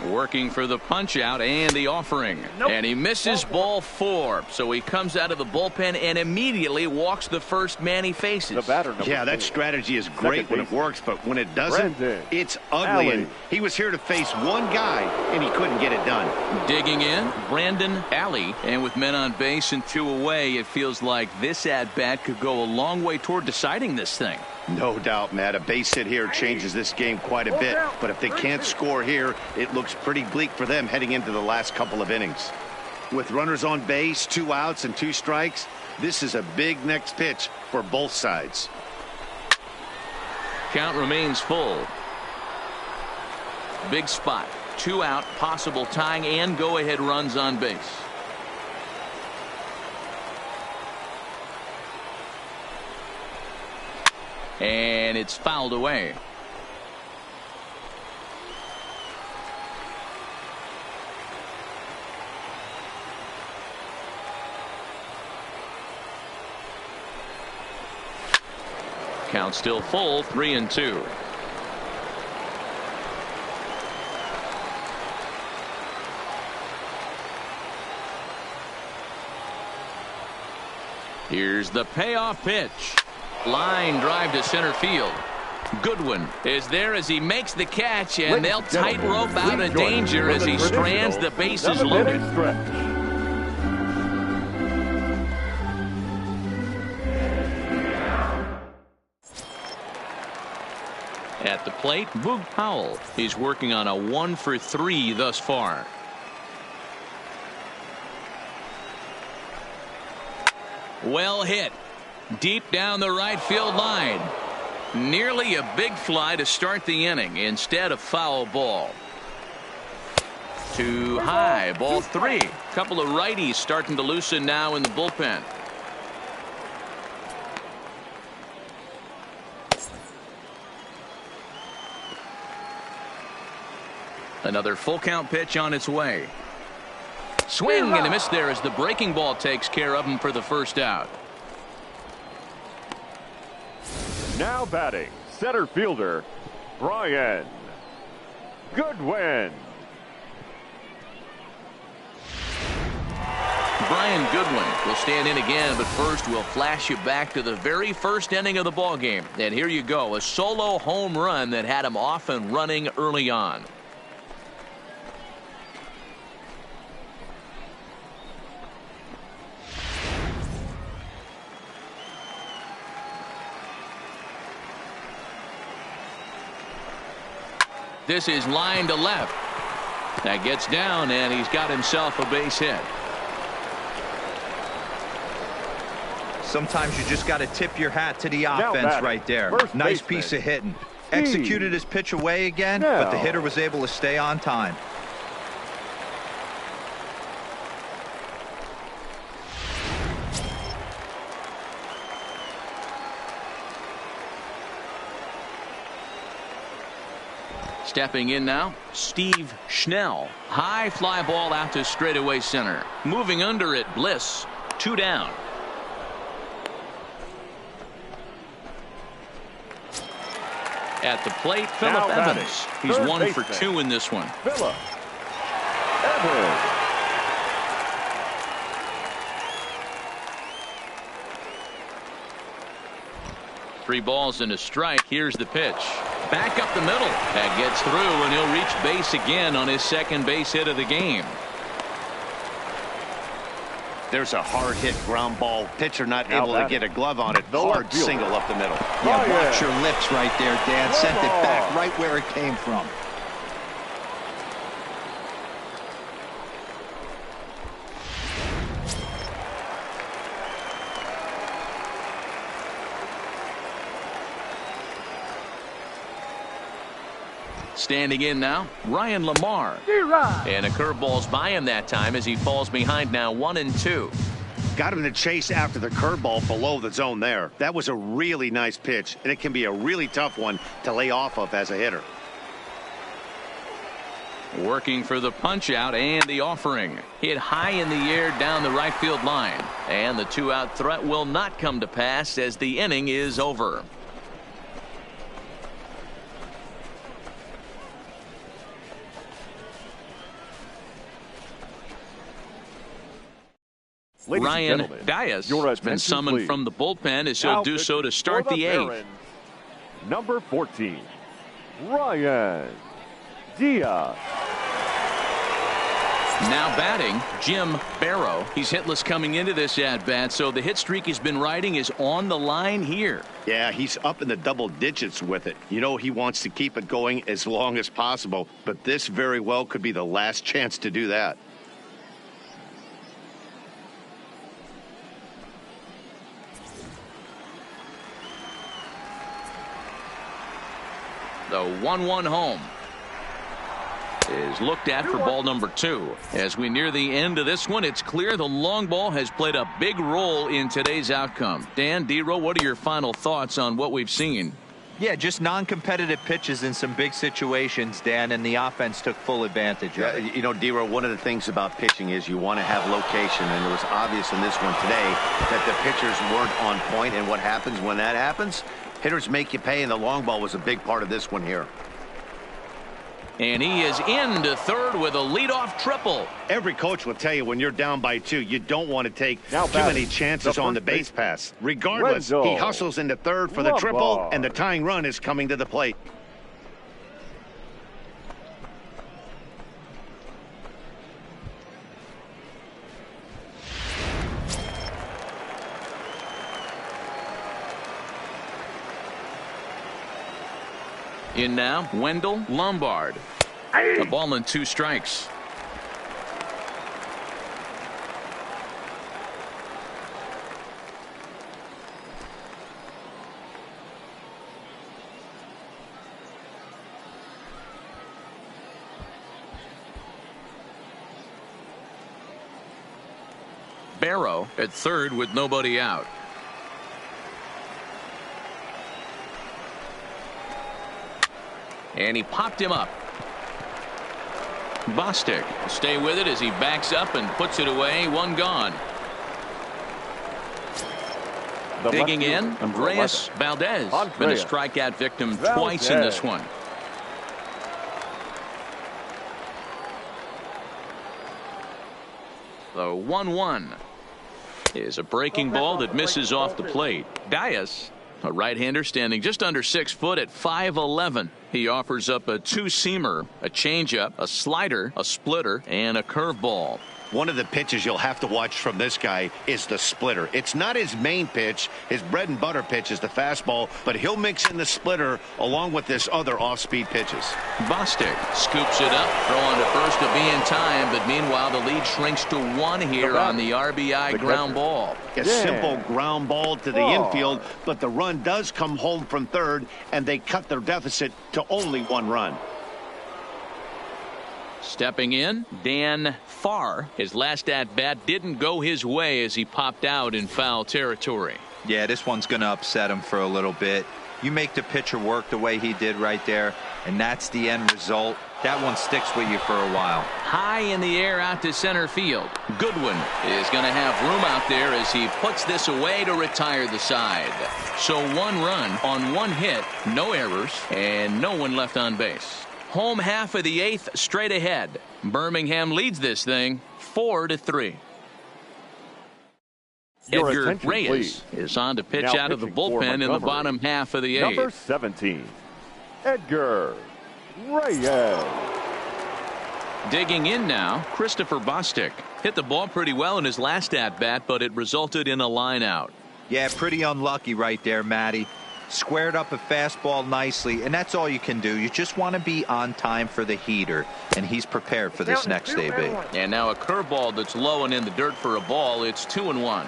Working for the punch out and the offering. Nope. And he misses ball 4. So he comes out of the bullpen and immediately walks the first man he faces. The batter, yeah, that strategy is great when it works, but when it doesn't, it's ugly. And he was here to face one guy, and he couldn't get it done. Digging in, Brandon Alley. And with men on base and 2 away, it feels like this at-bat could go a long way toward deciding this thing. No doubt, Matt. A base hit here changes this game quite a bit. But if they can't score here, it looks pretty bleak for them heading into the last couple of innings. With runners on base, 2 outs and 2 strikes, this is a big next pitch for both sides. Count remains full. Big spot. 2 out, possible tying and go-ahead runs on base. And it's fouled away. Count still full, 3-2. Here's the payoff pitch. Line drive to center field. Goodwin is there as he makes the catch, and they'll tightrope out of danger as he strands the bases loaded. At the plate, Boog Powell. He's working on a 1-for-3 thus far. Well hit. Deep down the right field line. Nearly a big fly to start the inning instead of foul ball. Too high, ball 3. Couple of righties starting to loosen now in the bullpen. Another full count pitch on its way. Swing and a miss there as the breaking ball takes care of him for the first out. Now batting, center fielder, Brian Goodwin. Brian Goodwin will stand in again, but first we'll flash you back to the very first inning of the ball game. And here you go, a solo home run that had him off and running early on. This is line to left. That gets down, and he's got himself a base hit. Sometimes you just got to tip your hat to the offense right there. Nice piece of hitting. Executed his pitch away again, but the hitter was able to stay on time. Stepping in now, Steve Schnell. High fly ball out to straightaway center. Moving under it, Bliss. 2 down. At the plate, Phillip Evans. He's 1 for 2 in this one. Phillip Evans. 3 balls and a strike. Here's the pitch. Back up the middle. That gets through, and he'll reach base again on his second base hit of the game. There's a hard hit ground ball. Pitcher not able to get a glove on it. Hard single up the middle. Yeah, watch your lips right there, Dan. Sent it back right where it came from. Standing in now, Ryan Lamar. And a curveball's by him that time as he falls behind now 1-2. Got him to chase after the curveball below the zone there. That was a really nice pitch, and it can be a really tough one to lay off of as a hitter. Working for the punch out and the offering. Hit high in the air down the right field line. And the 2-out threat will not come to pass as the inning is over. Ryan Dias has been summoned from the bullpen as he'll do so to start the 8th. Number 14, Ryan Dias. Now batting, Jim Barrow. He's hitless coming into this at-bat, so the hit streak he's been riding is on the line here. Yeah, he's up in the double digits with it. You know he wants to keep it going as long as possible, but this very well could be the last chance to do that. The 1-1 home is looked at for ball number 2. As we near the end of this one, it's clear the long ball has played a big role in today's outcome. Dan, D-Row, what are your final thoughts on what we've seen? Yeah, just non-competitive pitches in some big situations, Dan, and the offense took full advantage of it. You know, D-Row, one of the things about pitching is you want to have location, and it was obvious in this one today that the pitchers weren't on point, and what happens when that happens? Hitters make you pay, and the long ball was a big part of this one here. And he is into third with a leadoff triple. Every coach will tell you when you're down by 2, you don't want to take too many chances on the base pass. Regardless, he hustles into third for the triple, and the tying run is coming to the plate. In now, Wendell Lombard. A ball and 2 strikes. Barrow at third with nobody out. And he popped him up. Bostic will stay with it as he backs up and puts it away. 1 gone. Digging in, Andreas Valdez. Been a strikeout victim twice in this one. The 1-1 is a breaking ball that misses off the plate. Dias, a right-hander standing just under 6 foot at 5'11". He offers up a 2-seamer, a changeup, a slider, a splitter, and a curveball. One of the pitches you'll have to watch from this guy is the splitter. It's not his main pitch. His bread and butter pitch is the fastball, but he'll mix in the splitter along with this other off-speed pitches. Bostic scoops it up, throw on to first to be in time, but meanwhile the lead shrinks to 1 here on the RBI ground ball. A simple ground ball to the infield, but the run does come home from third, and they cut their deficit to only 1 run. Stepping in, Dan Farr. His last at-bat didn't go his way as he popped out in foul territory. Yeah, this one's going to upset him for a little bit. You make the pitcher work the way he did right there, and that's the end result. That one sticks with you for a while. High in the air out to center field. Goodwin is going to have room out there as he puts this away to retire the side. So 1 run on 1 hit, no errors, and no one left on base. Home half of the 8th straight ahead. Birmingham leads this thing 4-3. Edgar Reyes is on to pitch out of the bullpen in the bottom half of the 8th. Number 17, Edgar Reyes. Digging in now, Christopher Bostic. Hit the ball pretty well in his last at-bat, but it resulted in a line out. Yeah, pretty unlucky right there, Matty. Squared up a fastball nicely, and that's all you can do. You just want to be on time for the heater, and he's prepared for this next AB. And now a curveball that's low and in the dirt for a ball. It's 2-1.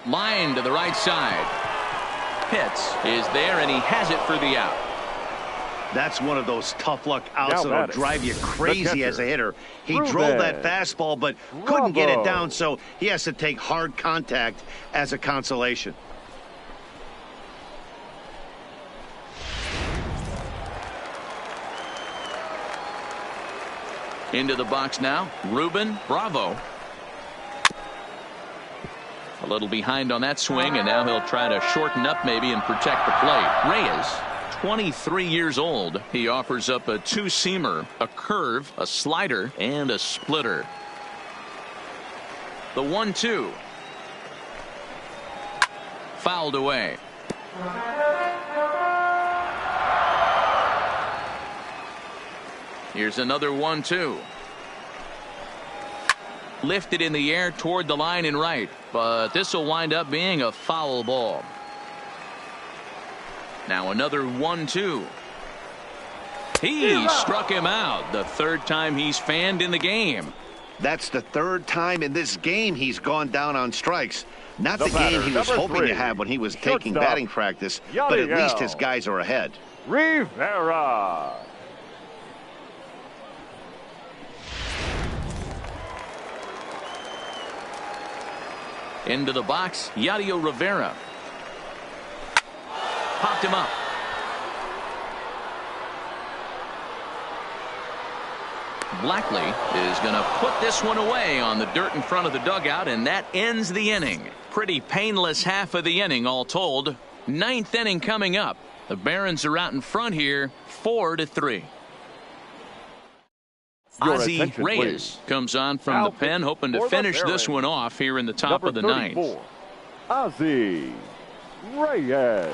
Line to the right side. hits is there, and he has it for the out. That's one of those tough luck outs that'll drive you crazy as a hitter. He drove that fastball, but couldn't get it down, so he has to take hard contact as a consolation. Into the box now, Ruben Bravo. A little behind on that swing, and now he'll try to shorten up maybe and protect the plate. Reyes, 23 years old. He offers up a two-seamer, a curve, a slider, and a splitter. The 1-2. Fouled away. Here's another 1-2. Lifted in the air toward the line and right, but this will wind up being a foul ball. Now another 1-2. He struck him out. The third time he's fanned in the game. That's the third time in this game he's gone down on strikes. Not the game he was hoping to have when he was taking batting practice, but at least his guys are ahead. Rivera. Into the box, Yadier Rivera. Popped him up. Blackley is going to put this one away on the dirt in front of the dugout, and that ends the inning. Pretty painless half of the inning all told. Ninth inning coming up. The Barons are out in front here, 4-3. Ozzie Reyes comes on from the pen, hoping to finish this one off here in the top of the ninth. Ozzie Reyes.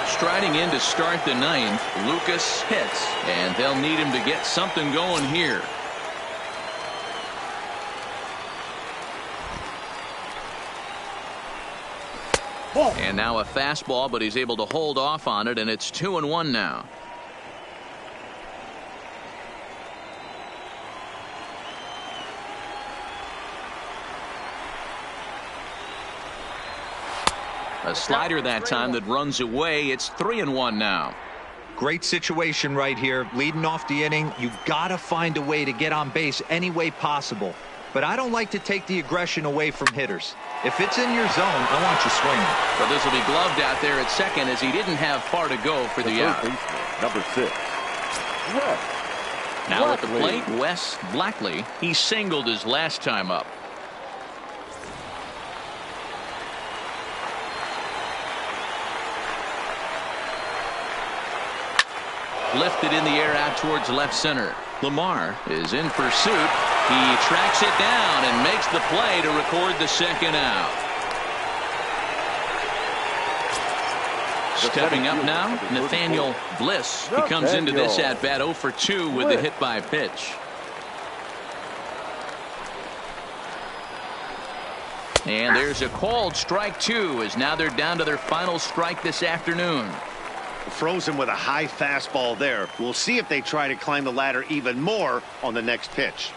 Striding in to start the ninth, Lucas hits, and they'll need him to get something going here. And now a fastball, but he's able to hold off on it, and it's 2-1 now. A slider that time that runs away. It's 3-1 now. Great situation right here. Leading off the inning, you've got to find a way to get on base any way possible. But I don't like to take the aggression away from hitters. If it's in your zone, I want you swinging. But this will be gloved out there at second, as he didn't have far to go for the out. Number 6. Now at the plate, Wes Blackley. He singled his last time up. Lifted in the air out towards left center. Lamar is in pursuit. He tracks it down and makes the play to record the second out. Stepping up now, Nathaniel Bliss. He comes into this at bat 0 for 2 with a hit by pitch. And there's a called strike 2, as now they're down to their final strike this afternoon. Frozen with a high fastball there. We'll see if they try to climb the ladder even more on the next pitch.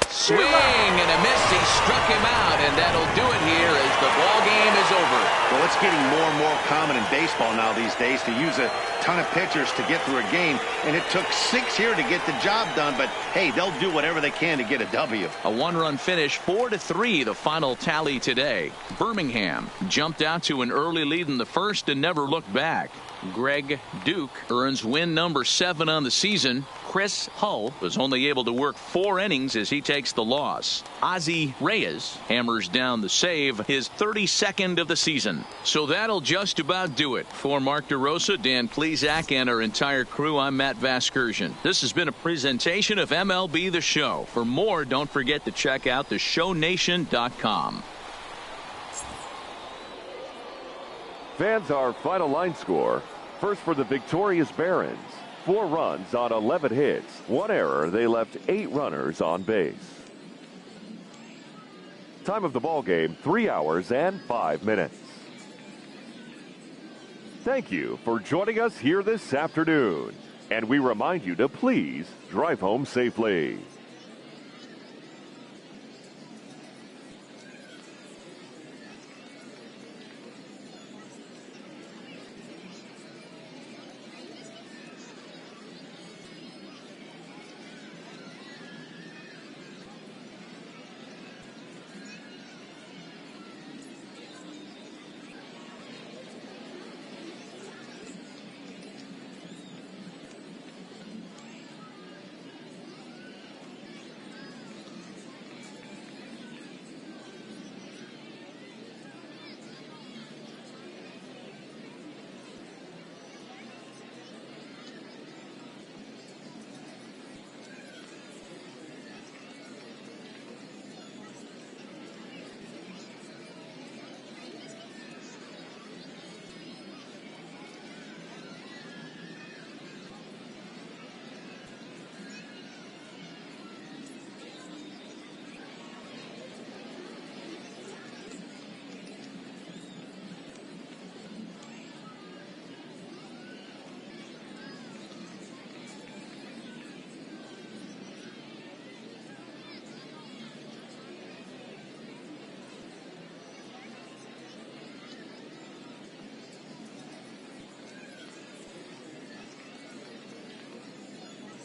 Swing and a miss. He struck him out, and that'll do it here as the ball game is over. Well, it's getting more and more common in baseball now these days to use a ton of pitchers to get through a game, and it took 6 here to get the job done, but hey, they'll do whatever they can to get a W. A one-run finish, 4-3, the final tally today. Birmingham jumped out to an early lead in the first and never looked back. Greg Duke earns win number 7 on the season. Chris Hull was only able to work 4 innings as he takes the loss. Ozzie Reyes hammers down the save, his 32nd of the season. So that'll just about do it. For Mark DeRosa, Dan Plesac, and our entire crew, I'm Matt Vasgersian. This has been a presentation of MLB The Show. For more, don't forget to check out theshownation.com. Fans, our final line score. First for the victorious Barons. 4 runs on 11 hits. 1 error. They left 8 runners on base. Time of the ball game, 3 hours and 5 minutes. Thank you for joining us here this afternoon. And we remind you to please drive home safely.